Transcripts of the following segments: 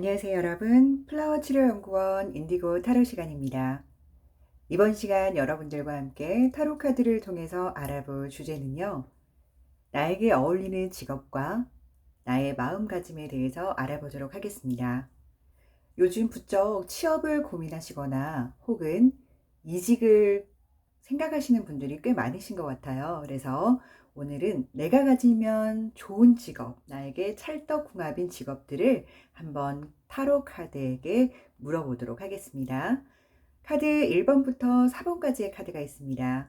안녕하세요 여러분. 플라워 치료연구원 인디고 타로 시간입니다. 이번 시간 여러분들과 함께 타로 카드를 통해서 알아볼 주제는요. 나에게 어울리는 직업과 나의 마음가짐에 대해서 알아보도록 하겠습니다. 요즘 부쩍 취업을 고민하시거나 혹은 이직을 생각하시는 분들이 꽤 많으신 것 같아요. 그래서 오늘은 내가 가지면 좋은 직업, 나에게 찰떡궁합인 직업들을 한번 타로 카드에게 물어보도록 하겠습니다. 카드 1번부터 4번까지의 카드가 있습니다.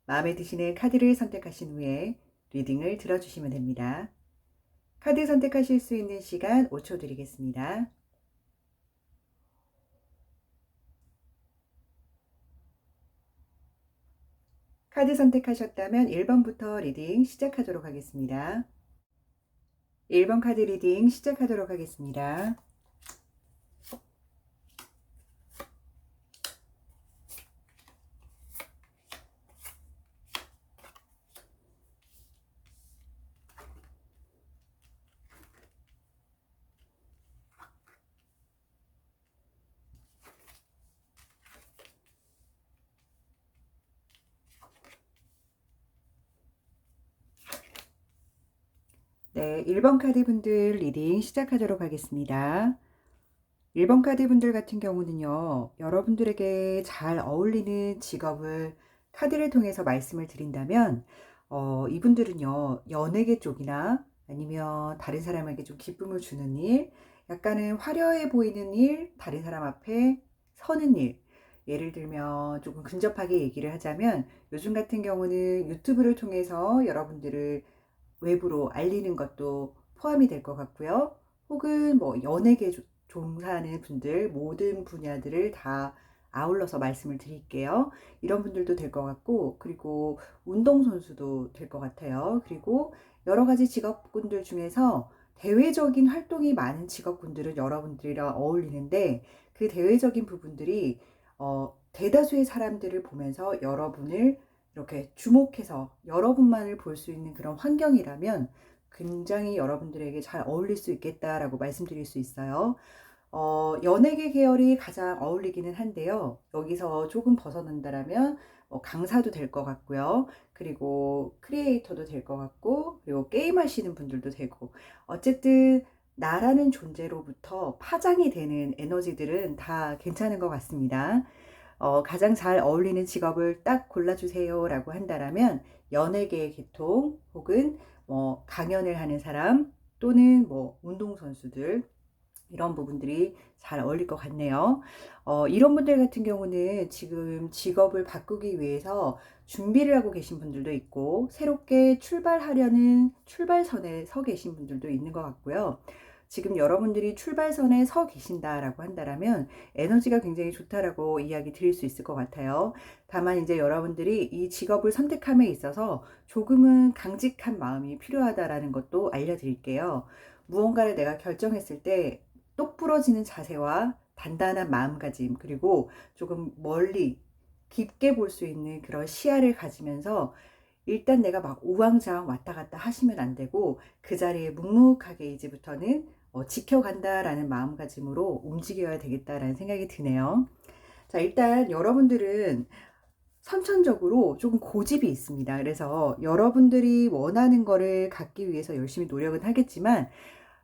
마음에 드시는 카드를 선택하신 후에 리딩을 들어주시면 됩니다. 카드 선택하실 수 있는 시간 5초 드리겠습니다. 카드 선택하셨다면 1번부터 리딩 시작하도록 하겠습니다. 1번 카드 리딩 시작하도록 하겠습니다. 네, 1번 카드 분들 리딩 시작하도록 하겠습니다. 1번 카드 분들 같은 경우는요, 여러분들에게 잘 어울리는 직업을 카드를 통해서 말씀을 드린다면, 이분들은요, 연예계 쪽이나 아니면 다른 사람에게 좀 기쁨을 주는 일, 약간은 화려해 보이는 일, 다른 사람 앞에 서는 일, 예를 들면 조금 근접하게 얘기를 하자면, 요즘 같은 경우는 유튜브를 통해서 여러분들을 외부로 알리는 것도 포함이 될 것 같고요. 혹은 뭐 연예계 종사하는 분들 모든 분야들을 다 아울러서 말씀을 드릴게요. 이런 분들도 될 것 같고, 그리고 운동선수도 될 것 같아요. 그리고 여러 가지 직업군들 중에서 대외적인 활동이 많은 직업군들은 여러분들이랑 어울리는데, 그 대외적인 부분들이 대다수의 사람들을 보면서 여러분을 이렇게 주목해서 여러분만을 볼 수 있는 그런 환경이라면 굉장히 여러분들에게 잘 어울릴 수 있겠다라고 말씀드릴 수 있어요. 연예계 계열이 가장 어울리기는 한데요. 여기서 조금 벗어난다라면 강사도 될 것 같고요. 그리고 크리에이터도 될 것 같고, 그리고 게임 하시는 분들도 되고, 어쨌든 나라는 존재로부터 파장이 되는 에너지들은 다 괜찮은 것 같습니다. 가장 잘 어울리는 직업을 딱 골라주세요 라고 한다라면 연예계 계통 혹은 뭐 강연을 하는 사람 또는 뭐 운동선수들, 이런 부분들이 잘 어울릴 것 같네요. 이런 분들 같은 경우는 지금 직업을 바꾸기 위해서 준비를 하고 계신 분들도 있고, 새롭게 출발하려는 출발선에 서 계신 분들도 있는 것 같고요. 지금 여러분들이 출발선에 서 계신다라고 한다라면 에너지가 굉장히 좋다라고 이야기 드릴 수 있을 것 같아요. 다만 이제 여러분들이 이 직업을 선택함에 있어서 조금은 강직한 마음이 필요하다라는 것도 알려드릴게요. 무언가를 내가 결정했을 때 똑부러지는 자세와 단단한 마음가짐, 그리고 조금 멀리 깊게 볼 수 있는 그런 시야를 가지면서 일단 내가 막 우왕좌왕 왔다 갔다 하시면 안 되고, 그 자리에 묵묵하게 이제부터는 지켜간다라는 마음가짐으로 움직여야 되겠다라는 생각이 드네요. 자, 일단 여러분들은 선천적으로 조금 고집이 있습니다. 그래서 여러분들이 원하는 거를 갖기 위해서 열심히 노력은 하겠지만,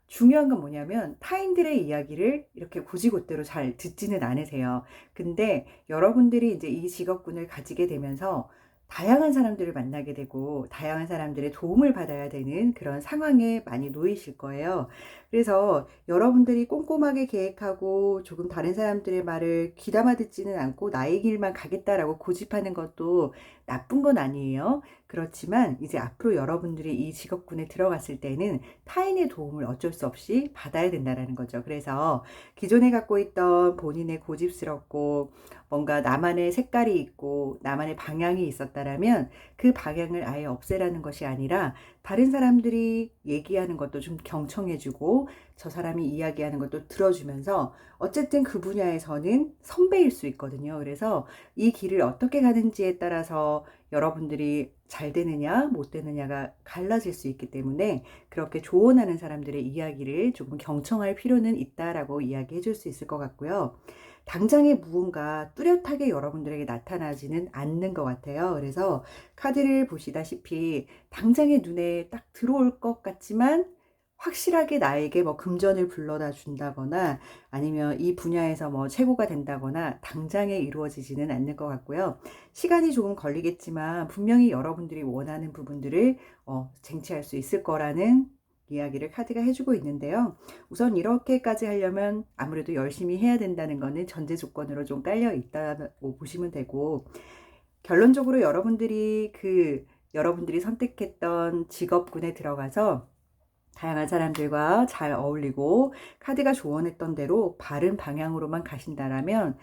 중요한 건 뭐냐면 타인들의 이야기를 이렇게 곧이곧대로 잘 듣지는 않으세요. 근데 여러분들이 이제 이 직업군을 가지게 되면서 다양한 사람들을 만나게 되고 다양한 사람들의 도움을 받아야 되는 그런 상황에 많이 놓이실 거예요. 그래서 여러분들이 꼼꼼하게 계획하고 조금 다른 사람들의 말을 귀담아 듣지는 않고 나의 길만 가겠다라고 고집하는 것도 나쁜 건 아니에요. 그렇지만 이제 앞으로 여러분들이 이 직업군에 들어갔을 때는 타인의 도움을 어쩔 수 없이 받아야 된다는 거죠. 그래서 기존에 갖고 있던 본인의 고집스럽고 뭔가 나만의 색깔이 있고 나만의 방향이 있었다라면 그 방향을 아예 없애라는 것이 아니라, 다른 사람들이 얘기하는 것도 좀 경청해주고 저 사람이 이야기하는 것도 들어주면서 어쨌든 그 분야에서는 선배일 수 있거든요. 그래서 이 길을 어떻게 가는지에 따라서 여러분들이 잘 되느냐 못 되느냐가 갈라질 수 있기 때문에 그렇게 조언하는 사람들의 이야기를 조금 경청할 필요는 있다라고 이야기해 줄 수 있을 것 같고요. 당장에 무언가 뚜렷하게 여러분들에게 나타나지는 않는 것 같아요. 그래서 카드를 보시다시피 당장에 눈에 딱 들어올 것 같지만 확실하게 나에게 뭐 금전을 불러다 준다거나 아니면 이 분야에서 뭐 최고가 된다거나 당장에 이루어지지는 않는 것 같고요. 시간이 조금 걸리겠지만 분명히 여러분들이 원하는 부분들을 쟁취할 수 있을 거라는 이야기를 카드가 해주고 있는데요. 우선 이렇게까지 하려면 아무래도 열심히 해야 된다는 거는 전제 조건으로 좀 깔려 있다고 보시면 되고, 결론적으로 여러분들이 선택했던 직업군에 들어가서 다양한 사람들과 잘 어울리고 카드가 조언했던 대로 바른 방향으로만 가신다라면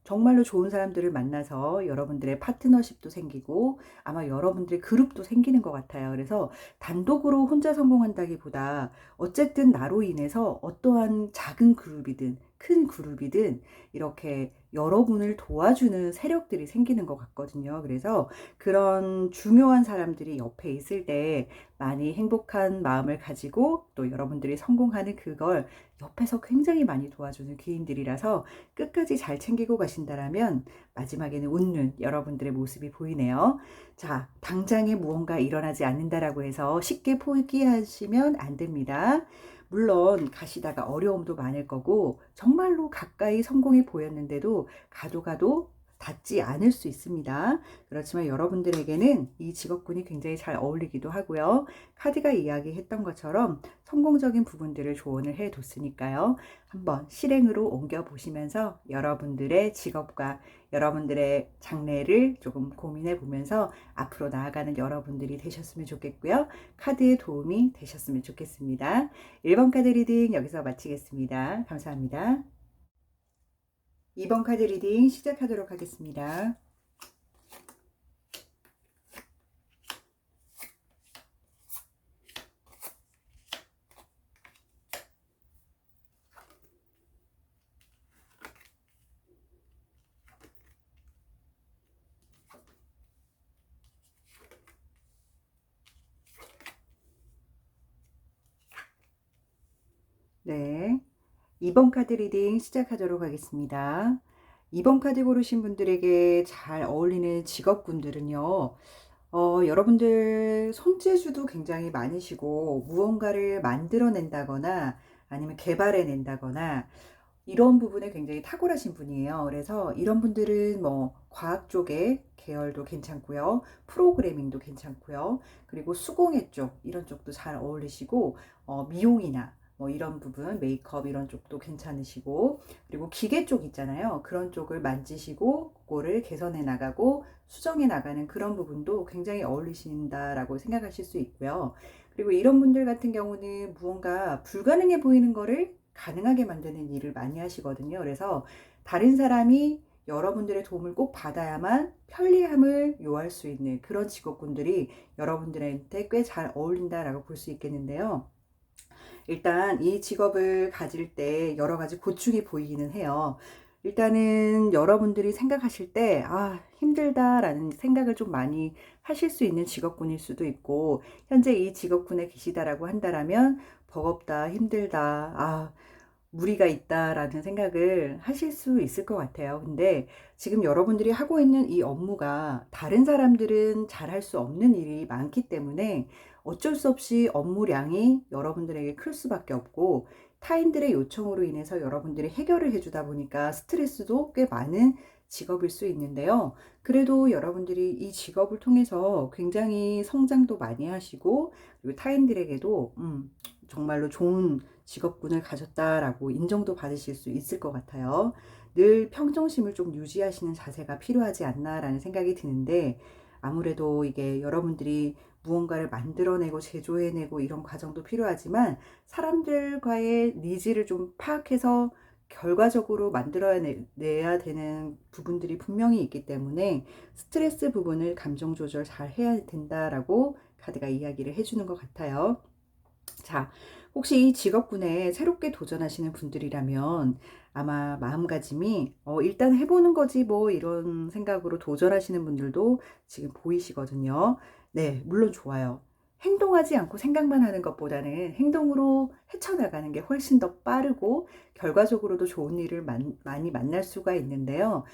정말로 좋은 사람들을 만나서 여러분들의 파트너십도 생기고 아마 여러분들의 그룹도 생기는 것 같아요. 그래서 단독으로 혼자 성공한다기보다 어쨌든 나로 인해서 어떠한 작은 그룹이든 큰 그룹이든 이렇게 여러분을 도와주는 세력들이 생기는 것 같거든요. 그래서 그런 중요한 사람들이 옆에 있을 때 많이 행복한 마음을 가지고 또 여러분들이 성공하는 그걸 옆에서 굉장히 많이 도와주는 귀인들이라서 끝까지 잘 챙기고 가신다라면 마지막에는 웃는 여러분들의 모습이 보이네요. 자, 당장에 무언가 일어나지 않는다라고 해서 쉽게 포기하시면 안 됩니다. 물론 가시다가 어려움도 많을 거고 정말로 가까이 성공이 보였는데도 가도 닿지 않을 수 있습니다. 그렇지만 여러분들에게는 이 직업군이 굉장히 잘 어울리기도 하고요. 카드가 이야기했던 것처럼 성공적인 부분들을 조언을 해뒀으니까요. 한번 실행으로 옮겨 보시면서 여러분들의 직업과 여러분들의 장래를 조금 고민해 보면서 앞으로 나아가는 여러분들이 되셨으면 좋겠고요. 카드의 도움이 되셨으면 좋겠습니다. 1번 카드 리딩 여기서 마치겠습니다. 감사합니다. 2번 카드 리딩 시작하도록 하겠습니다. 네, 2번 카드 리딩 시작하도록 하겠습니다. 2번 카드 고르신 분들에게 잘 어울리는 직업군들은요. 여러분들 손재주도 굉장히 많으시고 무언가를 만들어낸다거나 아니면 개발해낸다거나 이런 부분에 굉장히 탁월하신 분이에요. 그래서 이런 분들은 뭐 과학 쪽의 계열도 괜찮고요. 프로그래밍도 괜찮고요. 그리고 수공예 쪽 이런 쪽도 잘 어울리시고 미용이나 뭐 이런 부분 메이크업 이런 쪽도 괜찮으시고 그리고 기계 쪽 있잖아요. 그런 쪽을 만지시고 그거를 개선해 나가고 수정해 나가는 그런 부분도 굉장히 어울리신다라고 생각하실 수 있고요. 그리고 이런 분들 같은 경우는 무언가 불가능해 보이는 거를 가능하게 만드는 일을 많이 하시거든요. 그래서 다른 사람이 여러분들의 도움을 꼭 받아야만 편리함을 요할 수 있는 그런 직업군들이 여러분들한테 꽤 잘 어울린다라고 볼 수 있겠는데요. 일단 이 직업을 가질 때 여러 가지 고충이 보이기는 해요. 일단은 여러분들이 생각하실 때, 힘들다라는 생각을 좀 많이 하실 수 있는 직업군일 수도 있고, 현재 이 직업군에 계시다라고 한다라면, 버겁다, 힘들다, 무리가 있다라는 생각을 하실 수 있을 것 같아요. 근데 지금 여러분들이 하고 있는 이 업무가 다른 사람들은 잘할 수 없는 일이 많기 때문에 어쩔 수 없이 업무량이 여러분들에게 클 수밖에 없고 타인들의 요청으로 인해서 여러분들이 해결을 해주다 보니까 스트레스도 꽤 많은 직업일 수 있는데요. 그래도 여러분들이 이 직업을 통해서 굉장히 성장도 많이 하시고 그리고 타인들에게도 정말로 좋은 직업군을 가졌다라고 인정도 받으실 수 있을 것 같아요. 늘 평정심을 좀 유지하시는 자세가 필요하지 않나라는 생각이 드는데 아무래도 이게 여러분들이 무언가를 만들어내고 제조해내고 이런 과정도 필요하지만 사람들과의 니즈를 좀 파악해서 결과적으로 만들어내야 되는 부분들이 분명히 있기 때문에 스트레스 부분을 감정 조절 잘 해야 된다라고 카드가 이야기를 해주는 것 같아요. 자, 혹시 이 직업군에 새롭게 도전하시는 분들이라면 아마 마음가짐이 일단 해보는 거지 뭐 이런 생각으로 도전하시는 분들도 지금 보이시거든요. 네, 물론 좋아요. 행동하지 않고 생각만 하는 것보다는 행동으로 헤쳐나가는 게 훨씬 더 빠르고 결과적으로도 좋은 일을 많이 만날 수가 있는데요.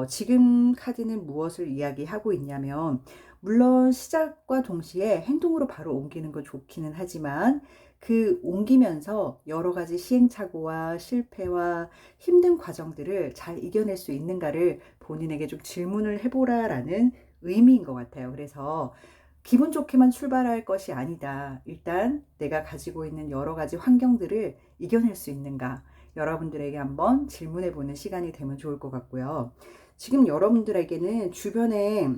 지금 카드는 무엇을 이야기하고 있냐면, 물론 시작과 동시에 행동으로 바로 옮기는 건 좋기는 하지만 그 옮기면서 여러 가지 시행착오와 실패와 힘든 과정들을 잘 이겨낼 수 있는가를 본인에게 좀 질문을 해보라라는 의미인 것 같아요. 그래서 기분 좋게만 출발할 것이 아니다. 일단 내가 가지고 있는 여러 가지 환경들을 이겨낼 수 있는가? 여러분들에게 한번 질문해 보는 시간이 되면 좋을 것 같고요. 지금 여러분들에게는 주변에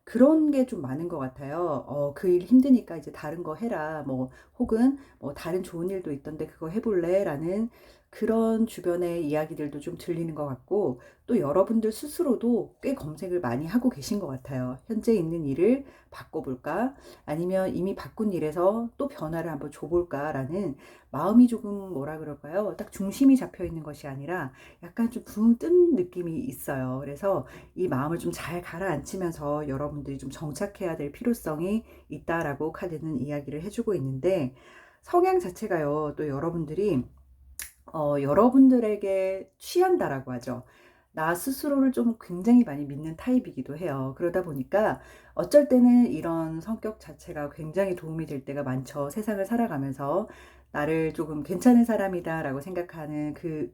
그런 게 좀 많은 것 같아요. 그 일 힘드니까 이제 다른 거 해라. 뭐, 혹은 뭐 다른 좋은 일도 있던데 그거 해볼래? 라는 그런 주변의 이야기들도 좀 들리는 것 같고, 또 여러분들 스스로도 꽤 검색을 많이 하고 계신 것 같아요. 현재 있는 일을 바꿔볼까? 아니면 이미 바꾼 일에서 또 변화를 한번 줘볼까라는 마음이 조금 뭐라 그럴까요? 딱 중심이 잡혀 있는 것이 아니라 약간 좀 붕 뜬 느낌이 있어요. 그래서 이 마음을 좀 잘 가라앉히면서 여러분들이 좀 정착해야 될 필요성이 있다라고 카드는 이야기를 해주고 있는데, 성향 자체가요, 또 여러분들이 여러분들에게 취한다라고 하죠. 나 스스로를 좀 굉장히 많이 믿는 타입이기도 해요. 그러다 보니까 어쩔 때는 이런 성격 자체가 굉장히 도움이 될 때가 많죠. 세상을 살아가면서 나를 조금 괜찮은 사람이다라고 생각하는 그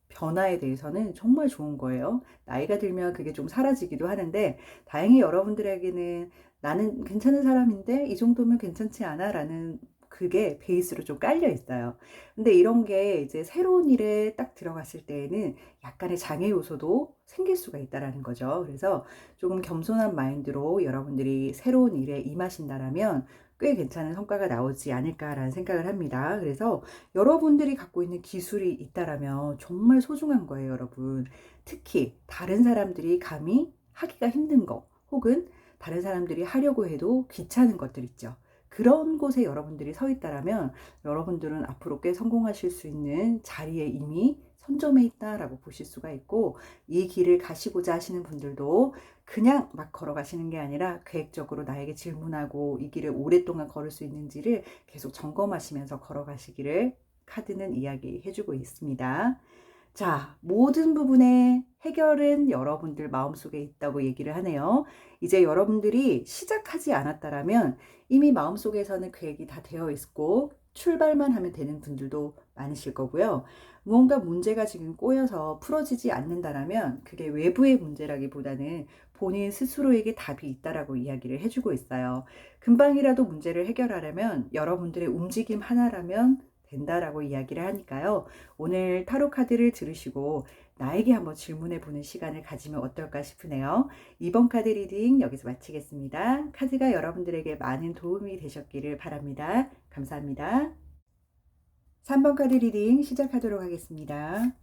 변화에 대해서는 정말 좋은 거예요. 나이가 들면 그게 좀 사라지기도 하는데, 다행히 여러분들에게는 나는 괜찮은 사람인데 이 정도면 괜찮지 않아? 라는 그게 베이스로 좀 깔려 있어요. 근데 이런 게 이제 새로운 일에 딱 들어갔을 때에는 약간의 장애 요소도 생길 수가 있다라는 거죠. 그래서 조금 겸손한 마인드로 여러분들이 새로운 일에 임하신다라면 꽤 괜찮은 성과가 나오지 않을까라는 생각을 합니다. 그래서 여러분들이 갖고 있는 기술이 있다라면 정말 소중한 거예요, 여러분. 특히 다른 사람들이 감히 하기가 힘든 거, 혹은 다른 사람들이 하려고 해도 귀찮은 것들 있죠. 그런 곳에 여러분들이 서 있다라면 여러분들은 앞으로 꽤 성공하실 수 있는 자리에 이미 선점해 있다라고 보실 수가 있고, 이 길을 가시고자 하시는 분들도 그냥 막 걸어가시는 게 아니라 계획적으로 나에게 질문하고 이 길을 오랫동안 걸을 수 있는지를 계속 점검하시면서 걸어가시기를 카드는 이야기해주고 있습니다. 자, 모든 부분의 해결은 여러분들 마음속에 있다고 얘기를 하네요. 이제 여러분들이 시작하지 않았다라면 이미 마음속에서는 계획이 다 되어 있고 출발만 하면 되는 분들도 많으실 거고요. 무언가 문제가 지금 꼬여서 풀어지지 않는다라면 그게 외부의 문제라기보다는 본인 스스로에게 답이 있다라고 이야기를 해주고 있어요. 금방이라도 문제를 해결하려면 여러분들의 움직임 하나라면 된다라고 이야기를 하니까요. 오늘 타로 카드를 들으시고 나에게 한번 질문해 보는 시간을 가지면 어떨까 싶으네요. 이번 카드 리딩 여기서 마치겠습니다. 카드가 여러분들에게 많은 도움이 되셨기를 바랍니다. 감사합니다. 3번 카드 리딩 시작하도록 하겠습니다.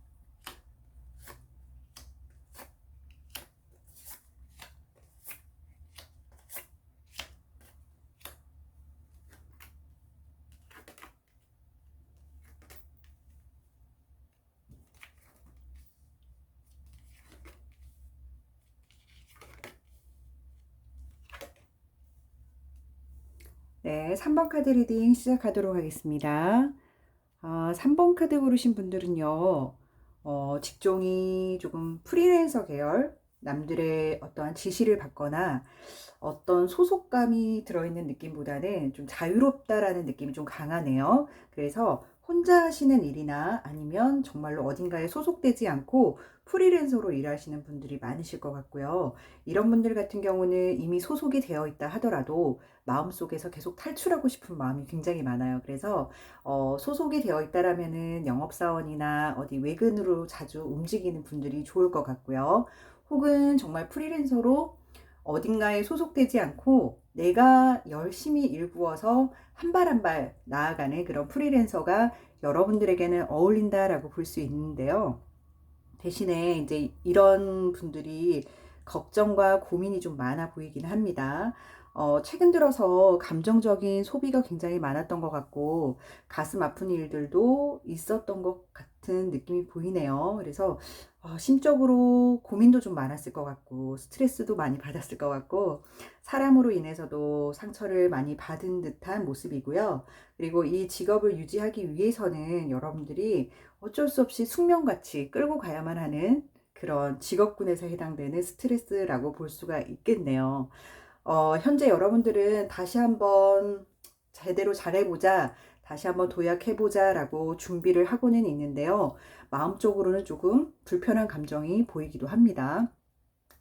네, 3번 카드 리딩 시작하도록 하겠습니다. 3번 카드 고르신 분들은요, 직종이 조금 프리랜서 계열, 남들의 어떠한 지시를 받거나 어떤 소속감이 들어있는 느낌보다는 좀 자유롭다라는 느낌이 좀 강하네요. 그래서 혼자 하시는 일이나 아니면 정말로 어딘가에 소속되지 않고 프리랜서로 일하시는 분들이 많으실 것 같고요. 이런 분들 같은 경우는 이미 소속이 되어 있다 하더라도 마음속에서 계속 탈출하고 싶은 마음이 굉장히 많아요. 그래서 소속이 되어 있다라면은 영업사원이나 어디 외근으로 자주 움직이는 분들이 좋을 것 같고요. 혹은 정말 프리랜서로 어딘가에 소속되지 않고 내가 열심히 일구어서 한 발 한 발 나아가는 그런 프리랜서가 여러분들에게는 어울린다라고 볼 수 있는데요. 대신에 이제 이런 분들이 걱정과 고민이 좀 많아 보이긴 합니다. 최근 들어서 감정적인 소비가 굉장히 많았던 것 같고 가슴 아픈 일들도 있었던 것 같은 느낌이 보이네요. 그래서 심적으로 고민도 좀 많았을 것 같고 스트레스도 많이 받았을 것 같고 사람으로 인해서도 상처를 많이 받은 듯한 모습이고요. 그리고 이 직업을 유지하기 위해서는 여러분들이 어쩔 수 없이 숙명같이 끌고 가야만 하는 그런 직업군에서 해당되는 스트레스라고 볼 수가 있겠네요. 현재 여러분들은 다시 한번 제대로 잘해보자, 다시 한번 도약해보자라고 준비를 하고는 있는데요. 마음적으로는 조금 불편한 감정이 보이기도 합니다.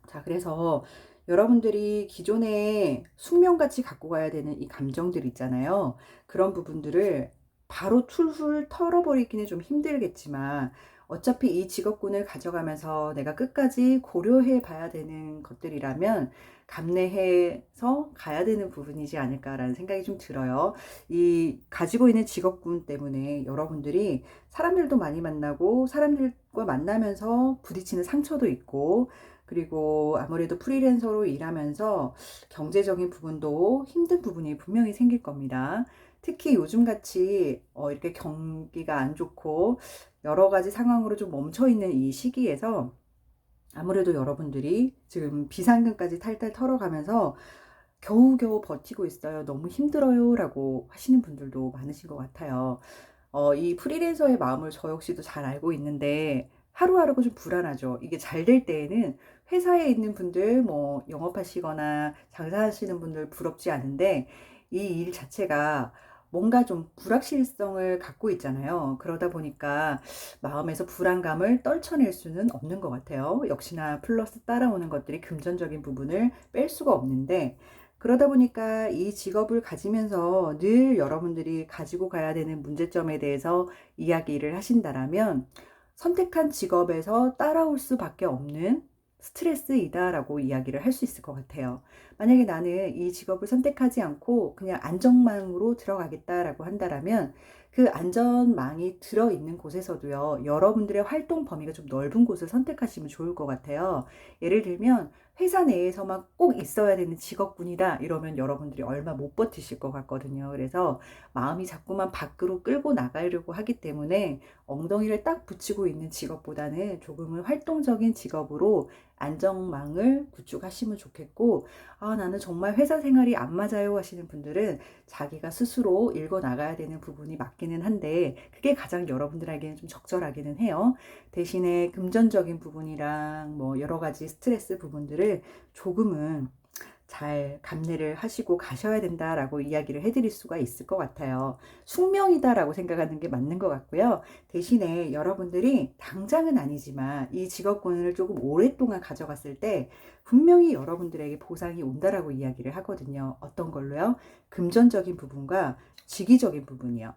자, 그래서 여러분들이 기존에 숙명같이 갖고 가야 되는 이 감정들 있잖아요. 그런 부분들을 바로 툴툴 털어버리기는 좀 힘들겠지만 어차피 이 직업군을 가져가면서 내가 끝까지 고려해 봐야 되는 것들이라면 감내해서 가야 되는 부분이지 않을까라는 생각이 좀 들어요. 이 가지고 있는 직업군 때문에 여러분들이 사람들도 많이 만나고 사람들과 만나면서 부딪히는 상처도 있고 그리고 아무래도 프리랜서로 일하면서 경제적인 부분도 힘든 부분이 분명히 생길 겁니다. 특히 요즘같이 이렇게 경기가 안 좋고 여러 가지 상황으로 좀 멈춰 있는 이 시기에서 아무래도 여러분들이 지금 비상금까지 탈탈 털어가면서 겨우겨우 버티고 있어요. 너무 힘들어요. 라고 하시는 분들도 많으신 것 같아요. 이 프리랜서의 마음을 저 역시도 잘 알고 있는데 하루하루가 좀 불안하죠. 이게 잘 될 때에는 회사에 있는 분들, 뭐 영업하시거나 장사하시는 분들 부럽지 않은데 이 일 자체가 뭔가 좀 불확실성을 갖고 있잖아요. 그러다 보니까 마음에서 불안감을 떨쳐낼 수는 없는 것 같아요. 역시나 플러스 따라오는 것들이 금전적인 부분을 뺄 수가 없는데 그러다 보니까 이 직업을 가지면서 늘 여러분들이 가지고 가야 되는 문제점에 대해서 이야기를 하신다라면 선택한 직업에서 따라올 수밖에 없는 스트레스이다라고 이야기를 할 수 있을 것 같아요. 만약에 나는 이 직업을 선택하지 않고 그냥 안전망으로 들어가겠다라고 한다라면 그 안전망이 들어있는 곳에서도요, 여러분들의 활동 범위가 좀 넓은 곳을 선택하시면 좋을 것 같아요. 예를 들면 회사 내에서만 꼭 있어야 되는 직업군이다 이러면 여러분들이 얼마 못 버티실 것 같거든요. 그래서 마음이 자꾸만 밖으로 끌고 나가려고 하기 때문에 엉덩이를 딱 붙이고 있는 직업보다는 조금은 활동적인 직업으로 안정망을 구축하시면 좋겠고, 나는 정말 회사 생활이 안 맞아요 하시는 분들은 자기가 스스로 읽어 나가야 되는 부분이 맞기는 한데 그게 가장 여러분들에게는 좀 적절하기는 해요. 대신에 금전적인 부분이랑 뭐 여러 가지 스트레스 부분들을 조금은 잘 감내를 하시고 가셔야 된다라고 이야기를 해드릴 수가 있을 것 같아요. 숙명이다라고 생각하는 게 맞는 것 같고요. 대신에 여러분들이 당장은 아니지만 이 직업군을 조금 오랫동안 가져갔을 때 분명히 여러분들에게 보상이 온다라고 이야기를 하거든요. 어떤 걸로요? 금전적인 부분과 직위적인 부분이요.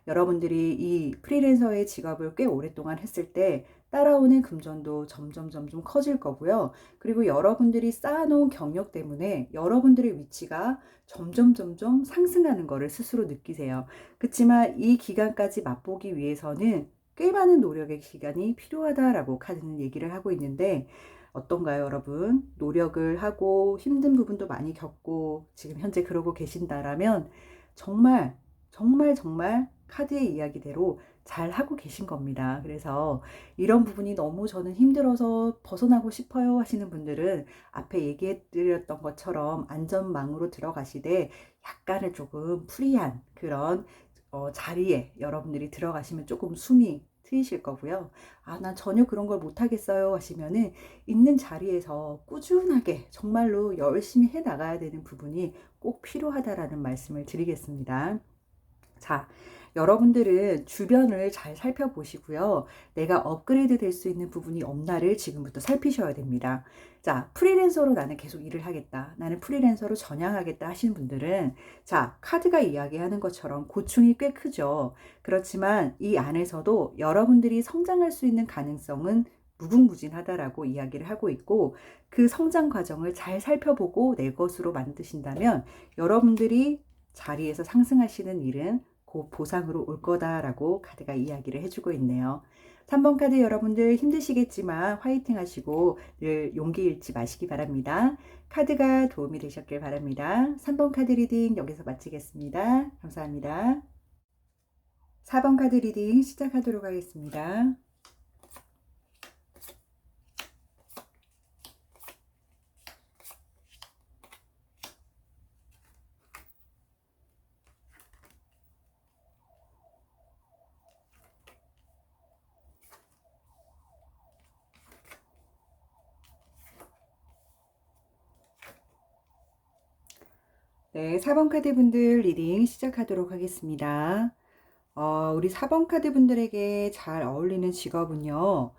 여러분들이 이 프리랜서의 직업을 꽤 오랫동안 했을 때 따라오는 금전도 점점 커질 거고요. 그리고 여러분들이 쌓아놓은 경력 때문에 여러분들의 위치가 점점 상승하는 것을 스스로 느끼세요. 그렇지만 이 기간까지 맛보기 위해서는 꽤 많은 노력의 기간이 필요하다라고 카드는 얘기를 하고 있는데 어떤가요, 여러분? 노력을 하고 힘든 부분도 많이 겪고 지금 현재 그러고 계신다라면 정말 카드의 이야기대로 잘 하고 계신 겁니다. 그래서 이런 부분이 너무 저는 힘들어서 벗어나고 싶어요 하시는 분들은 앞에 얘기해 드렸던 것처럼 안전망으로 들어가시되 약간은 조금 프리한 그런 자리에 여러분들이 들어가시면 조금 숨이 트이실 거고요. 난 전혀 그런 걸 못하겠어요 하시면은 있는 자리에서 꾸준하게 정말로 열심히 해 나가야 되는 부분이 꼭 필요하다라는 말씀을 드리겠습니다. 자, 여러분들은 주변을 잘 살펴보시고요. 내가 업그레이드 될 수 있는 부분이 없나를 지금부터 살피셔야 됩니다. 자, 프리랜서로 나는 계속 일을 하겠다. 나는 프리랜서로 전향하겠다 하시는 분들은 자, 카드가 이야기하는 것처럼 고충이 꽤 크죠. 그렇지만 이 안에서도 여러분들이 성장할 수 있는 가능성은 무궁무진하다라고 이야기를 하고 있고 그 성장 과정을 잘 살펴보고 내 것으로 만드신다면 여러분들이 자리에서 상승하시는 일은 곧 보상으로 올 거다라고 카드가 이야기를 해주고 있네요. 3번 카드 여러분들 힘드시겠지만 화이팅 하시고 늘 용기 잃지 마시기 바랍니다. 카드가 도움이 되셨길 바랍니다. 3번 카드 리딩 여기서 마치겠습니다. 감사합니다. 4번 카드 리딩 시작하도록 하겠습니다. 네, 4번 카드 분들 리딩 시작하도록 하겠습니다. 우리 4번 카드 분들에게 잘 어울리는 직업은요,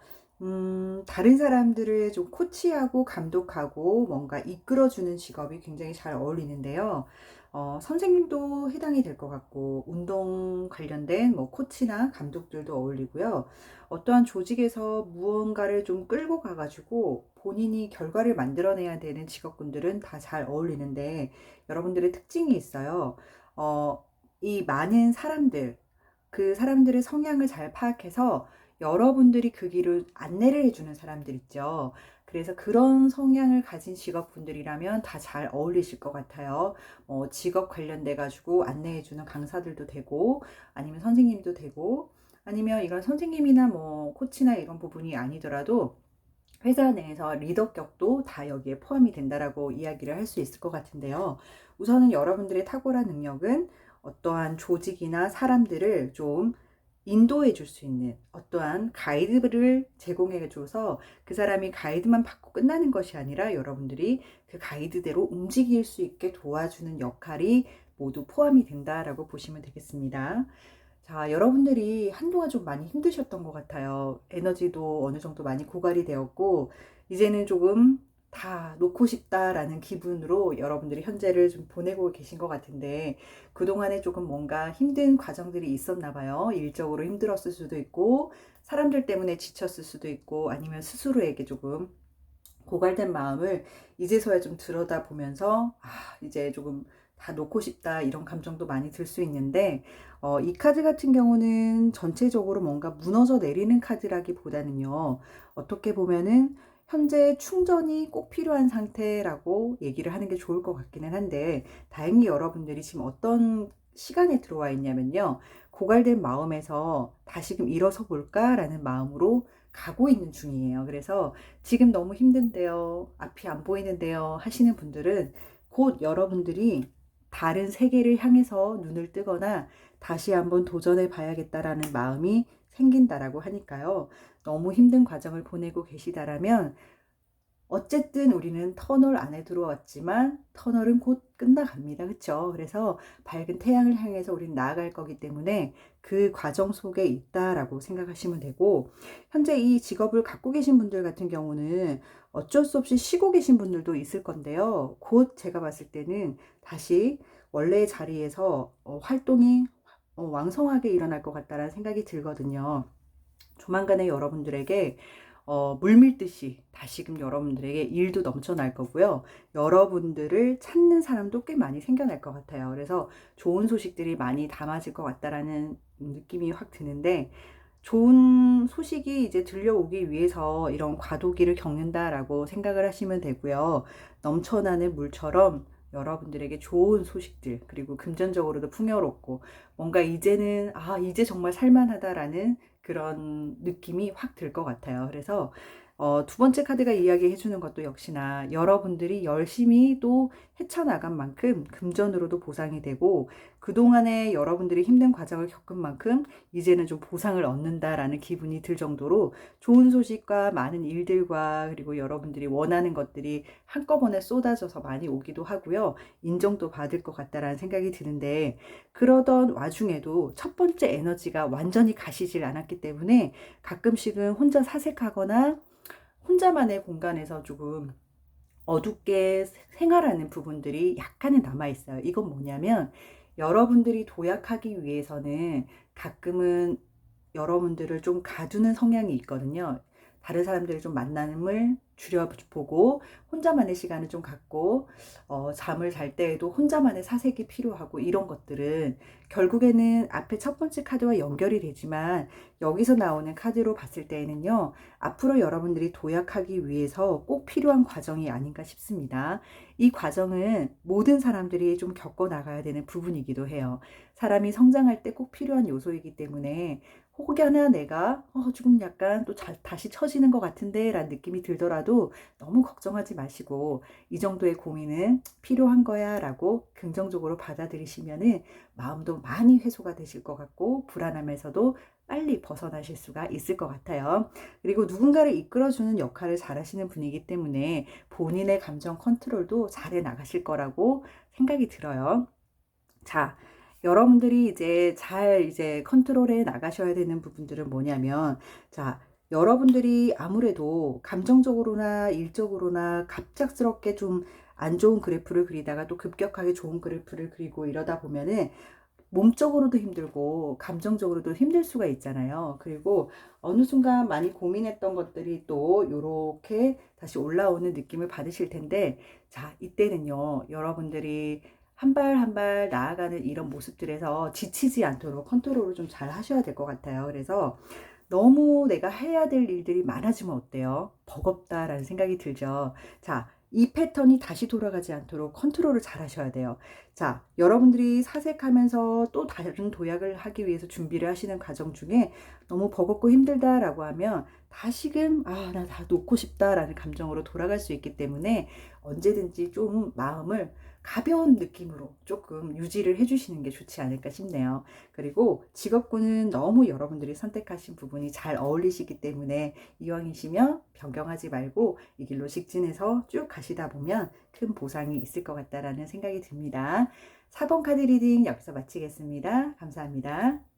다른 사람들을 좀 코치하고 감독하고 뭔가 이끌어주는 직업이 굉장히 잘 어울리는데요. 선생님도 해당이 될 것 같고, 운동 관련된 뭐 코치나 감독들도 어울리고요. 어떠한 조직에서 무언가를 좀 끌고 가가지고 본인이 결과를 만들어내야 되는 직업군들은 다 잘 어울리는데, 여러분들의 특징이 있어요. 이 많은 사람들, 그 사람들의 성향을 잘 파악해서 여러분들이 그 길을 안내를 해주는 사람들 있죠. 그래서 그런 성향을 가진 직업분들이라면 다 잘 어울리실 것 같아요. 직업 관련돼 가지고 안내해주는 강사들도 되고, 아니면 선생님도 되고, 아니면 이런 선생님이나 뭐 코치나 이런 부분이 아니더라도 회사 내에서 리더격도 다 여기에 포함이 된다라고 이야기를 할 수 있을 것 같은데요. 우선은 여러분들의 탁월한 능력은 어떠한 조직이나 사람들을 좀 인도해 줄 수 있는 어떠한 가이드를 제공해 줘서 그 사람이 가이드만 받고 끝나는 것이 아니라 여러분들이 그 가이드대로 움직일 수 있게 도와주는 역할이 모두 포함이 된다라고 보시면 되겠습니다. 자, 여러분들이 한동안 좀 많이 힘드셨던 것 같아요. 에너지도 어느 정도 많이 고갈이 되었고, 이제는 조금 다 놓고 싶다라는 기분으로 여러분들이 현재를 좀 보내고 계신 것 같은데, 그동안에 조금 뭔가 힘든 과정들이 있었나 봐요. 일적으로 힘들었을 수도 있고, 사람들 때문에 지쳤을 수도 있고, 아니면 스스로에게 조금 고갈된 마음을 이제서야 좀 들여다보면서, 이제 조금 다 놓고 싶다 이런 감정도 많이 들 수 있는데, 이 카드 같은 경우는 전체적으로 뭔가 무너져 내리는 카드라기보다는요, 어떻게 보면은 현재 충전이 꼭 필요한 상태라고 얘기를 하는 게 좋을 것 같기는 한데, 다행히 여러분들이 지금 어떤 시간에 들어와 있냐면요, 고갈된 마음에서 다시금 일어서 볼까라는 마음으로 가고 있는 중이에요. 그래서 지금 너무 힘든데요, 앞이 안 보이는데요 하시는 분들은 곧 여러분들이 다른 세계를 향해서 눈을 뜨거나 다시 한번 도전해 봐야겠다라는 마음이 생긴다라고 하니까요. 너무 힘든 과정을 보내고 계시다라면 어쨌든 우리는 터널 안에 들어왔지만 터널은 곧 끝나갑니다. 그렇죠? 그래서 밝은 태양을 향해서 우리는 나아갈 거기 때문에 그 과정 속에 있다라고 생각하시면 되고, 현재 이 직업을 갖고 계신 분들 같은 경우는 어쩔 수 없이 쉬고 계신 분들도 있을 건데요. 곧 제가 봤을 때는 다시 원래의 자리에서 활동이 왕성하게 일어날 것 같다라는 생각이 들거든요. 조만간에 여러분들에게 물밀듯이 다시금 여러분들에게 일도 넘쳐날 거고요. 여러분들을 찾는 사람도 꽤 많이 생겨날 것 같아요. 그래서 좋은 소식들이 많이 담아질 것 같다라는 느낌이 확 드는데, 좋은 소식이 이제 들려오기 위해서 이런 과도기를 겪는다라고 생각을 하시면 되고요. 넘쳐나는 물처럼 여러분들에게 좋은 소식들, 그리고 금전적으로도 풍요롭고 뭔가 이제는 이제 정말 살만하다라는 그런 느낌이 확 들 것 같아요. 그래서 두 번째 카드가 이야기해 주는 것도 역시나 여러분들이 열심히 또 헤쳐나간 만큼 금전으로도 보상이 되고, 그동안에 여러분들이 힘든 과정을 겪은 만큼 이제는 좀 보상을 얻는다라는 기분이 들 정도로 좋은 소식과 많은 일들과 그리고 여러분들이 원하는 것들이 한꺼번에 쏟아져서 많이 오기도 하고요. 인정도 받을 것 같다라는 생각이 드는데, 그러던 와중에도 첫 번째 에너지가 완전히 가시질 않았기 때문에 가끔씩은 혼자 사색하거나 혼자만의 공간에서 조금 어둡게 생활하는 부분들이 약간은 남아있어요. 이건 뭐냐면, 여러분들이 도약하기 위해서는 가끔은 여러분들을 좀 가두는 성향이 있거든요. 다른 사람들을 좀 만남을 줄여보고 혼자만의 시간을 좀 갖고 잠을 잘 때에도 혼자만의 사색이 필요하고 이런 것들은 결국에는 앞에 첫 번째 카드와 연결이 되지만 여기서 나오는 카드로 봤을 때에는요. 앞으로 여러분들이 도약하기 위해서 꼭 필요한 과정이 아닌가 싶습니다. 이 과정은 모든 사람들이 좀 겪어 나가야 되는 부분이기도 해요. 사람이 성장할 때 꼭 필요한 요소이기 때문에 혹여나 내가 조금 약간 또 다시 처지는 것 같은데 라는 느낌이 들더라도 너무 걱정하지 마시고 이 정도의 고민은 필요한 거야 라고 긍정적으로 받아들이시면은 마음도 많이 해소가 되실 것 같고 불안함에서도 빨리 벗어나실 수가 있을 것 같아요. 그리고 누군가를 이끌어주는 역할을 잘 하시는 분이기 때문에 본인의 감정 컨트롤도 잘해 나가실 거라고 생각이 들어요. 자, 여러분들이 이제 컨트롤해 나가셔야 되는 부분들은 뭐냐면, 자, 여러분들이 아무래도 감정적으로나 일적으로나 갑작스럽게 좀 안 좋은 그래프를 그리다가 또 급격하게 좋은 그래프를 그리고 이러다 보면은 몸적으로도 힘들고 감정적으로도 힘들 수가 있잖아요. 그리고 어느 순간 많이 고민했던 것들이 또 요렇게 다시 올라오는 느낌을 받으실 텐데, 자, 이때는요, 여러분들이 한 발 한 발 나아가는 이런 모습들에서 지치지 않도록 컨트롤을 좀 잘 하셔야 될 것 같아요. 그래서 너무 내가 해야 될 일들이 많아지면 어때요? 버겁다라는 생각이 들죠. 자, 이 패턴이 다시 돌아가지 않도록 컨트롤을 잘 하셔야 돼요. 자, 여러분들이 사색하면서 또 다른 도약을 하기 위해서 준비를 하시는 과정 중에 너무 버겁고 힘들다라고 하면 다시금 나 다 놓고 싶다라는 감정으로 돌아갈 수 있기 때문에 언제든지 좀 마음을 가벼운 느낌으로 조금 유지를 해주시는 게 좋지 않을까 싶네요. 그리고 직업군은 너무 여러분들이 선택하신 부분이 잘 어울리시기 때문에 이왕이시면 변경하지 말고 이 길로 직진해서 쭉 가시다 보면 큰 보상이 있을 것 같다라는 생각이 듭니다. 4번 카드 리딩 여기서 마치겠습니다. 감사합니다.